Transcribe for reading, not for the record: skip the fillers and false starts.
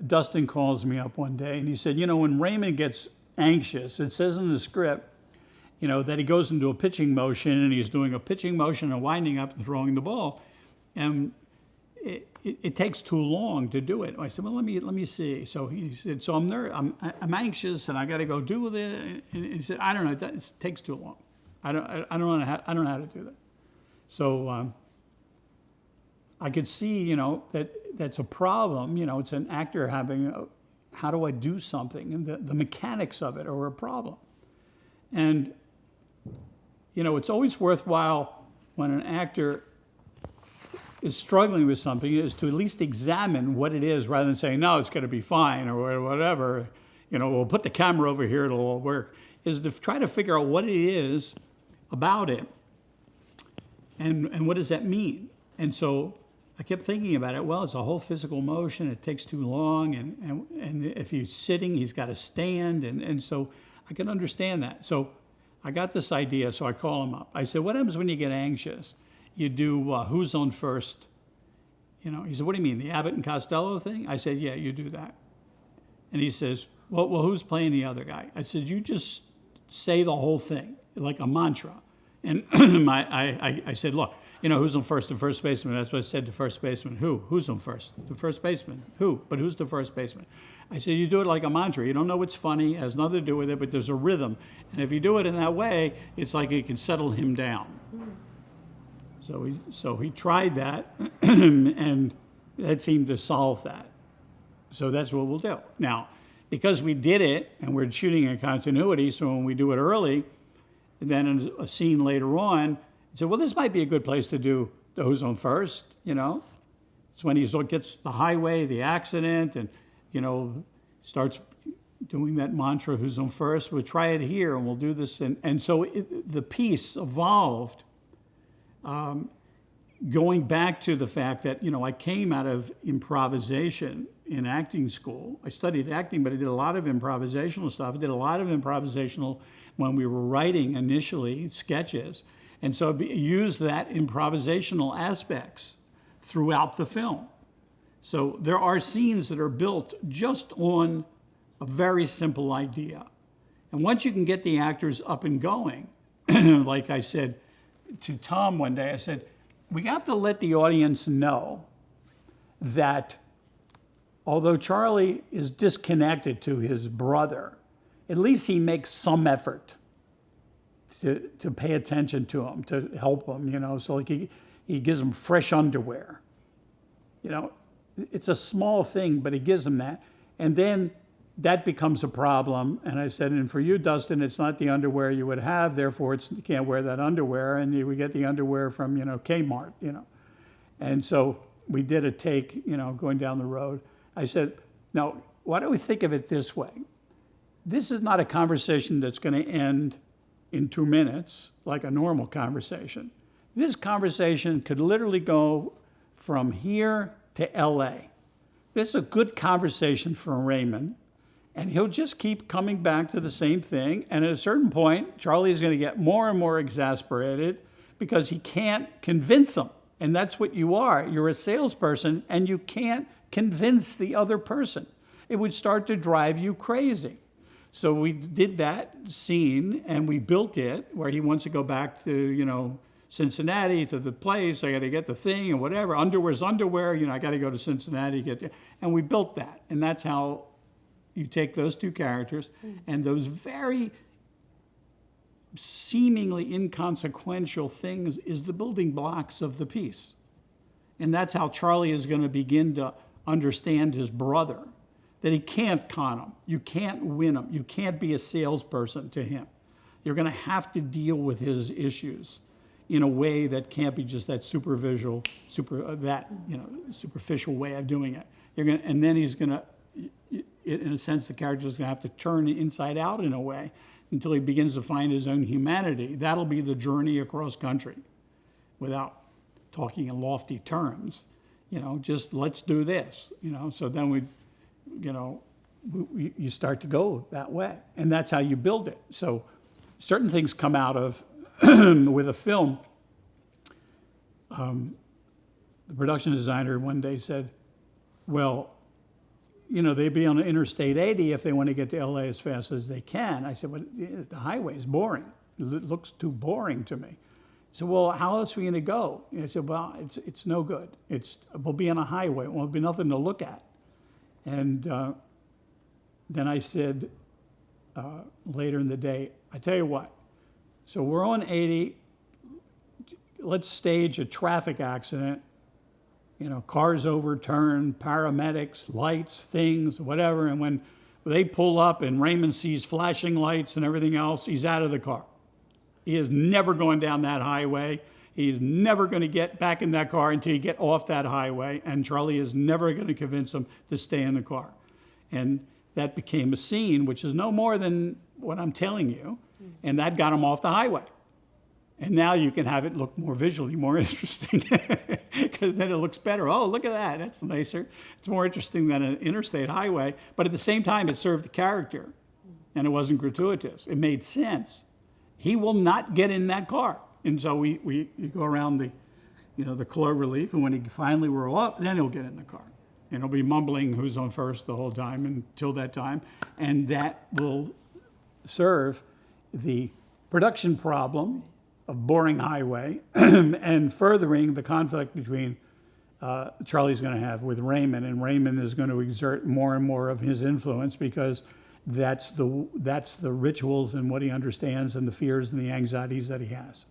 Dustin calls me up one day and he said, when Raymond gets anxious, it says in the script, that he goes into a pitching motion and he's doing a pitching motion and winding up and throwing the ball. And it takes too long to do it. I said, well, let me see. So he said, so I'm anxious and I got to go do it. And he said, I don't know, it takes too long. I don't know how to do that. So I could see, that's a problem. It's an actor having, how do I do something? And the mechanics of it are a problem. And, it's always worthwhile when an actor is struggling with something is to at least examine what it is rather than saying, no, it's going to be fine or whatever. We'll put the camera over here, it'll all work. Is to try to figure out what it is about it and what does that mean? And so I kept thinking about it. Well, it's a whole physical motion. It takes too long. And if he's sitting, he's got to stand. And so I can understand that. So I got this idea. So I call him up. I said, what happens when you get anxious? You do who's on first? He said, what do you mean, the Abbott and Costello thing? I said, yeah, you do that. And he says, well, who's playing the other guy? I said, you just say the whole thing like a mantra. And I said, look, who's on first? The first baseman. That's what I said to first baseman. Who's on first? The first baseman. Who? But who's the first baseman? I said, you do it like a mantra. You don't know what's funny. It has nothing to do with it, but there's a rhythm. And if you do it in that way, it's like it can settle him down. So he tried that, and that seemed to solve that. So that's what we'll do. Now, because we did it, and we're shooting in continuity, so when we do it early, and then in a scene later on, I said, well, this might be a good place to do the who's on first, It's when he gets the highway, the accident, and, starts doing that mantra, who's on first. We'll try it here, and we'll do this. And so the piece evolved, going back to the fact that, I came out of improvisation in acting school. I studied acting, but I did a lot of improvisational stuff. I did a lot of improvisational when we were writing initially sketches. And so I used that improvisational aspects throughout the film. So there are scenes that are built just on a very simple idea. And once you can get the actors up and going, like I said to Tom one day, I said, we have to let the audience know that although Charlie is disconnected to his brother, at least he makes some effort to pay attention to him, to help him, so like he gives him fresh underwear. It's a small thing, but he gives him that. And then that becomes a problem. And I said, and for you, Dustin, it's not the underwear you would have, therefore you can't wear that underwear. And you would get the underwear from, Kmart, And so we did a take, going down the road. I said, now, why don't we think of it this way? This is not a conversation that's going to end in 2 minutes, like a normal conversation. This conversation could literally go from here to LA. This is a good conversation for Raymond, and he'll just keep coming back to the same thing. And at a certain point, Charlie is going to get more and more exasperated because he can't convince him. And that's what you are. You're a salesperson, and you can't convince the other person. It would start to drive you crazy. So we did that scene, and we built it where he wants to go back to, Cincinnati, to the place. I got to get the thing and whatever. Underwear's underwear. I got to go to Cincinnati, and we built that. And that's how you take those two characters and those very seemingly inconsequential things is the building blocks of the piece. And that's how Charlie is going to begin to understand his brother, that he can't con him. You can't win him. You can't be a salesperson to him. You're going to have to deal with his issues in a way that can't be just that superficial way of doing it. And then he's going to, in a sense, the character's going to have to turn inside out in a way until he begins to find his own humanity. That'll be the journey across country, without talking in lofty terms. Just let's do this. So then you start to go that way, and that's how you build it. So certain things come out of with a film. The production designer one day said, well, they'd be on Interstate 80 if they want to get to LA as fast as they can. I said, well, the highway is boring. It looks too boring to me. He said, well, how else are we going to go? And I said, well, it's no good. We'll be on a highway. It won't be nothing to look at. And then I said later in the day, I tell you what, so we're on 80. Let's stage a traffic accident. Cars overturned, paramedics, lights, things, whatever. And when they pull up and Raymond sees flashing lights and everything else, he's out of the car. He is never going down that highway. He's never going to get back in that car until you get off that highway. And Charlie is never going to convince him to stay in the car. And that became a scene, which is no more than what I'm telling you. And that got him off the highway. And now you can have it look more visually more interesting because then it looks better. Oh, look at that. That's nicer. It's more interesting than an interstate highway. But at the same time, it served the character. And it wasn't gratuitous. It made sense. He will not get in that car. And so you go around the clover leaf. And when he finally we're up, then he'll get in the car. And he'll be mumbling who's on first the whole time until that time. And that will serve the production problem of boring highway and furthering the conflict between Charlie's going to have with Raymond, and Raymond is going to exert more and more of his influence because that's the rituals and what he understands and the fears and the anxieties that he has.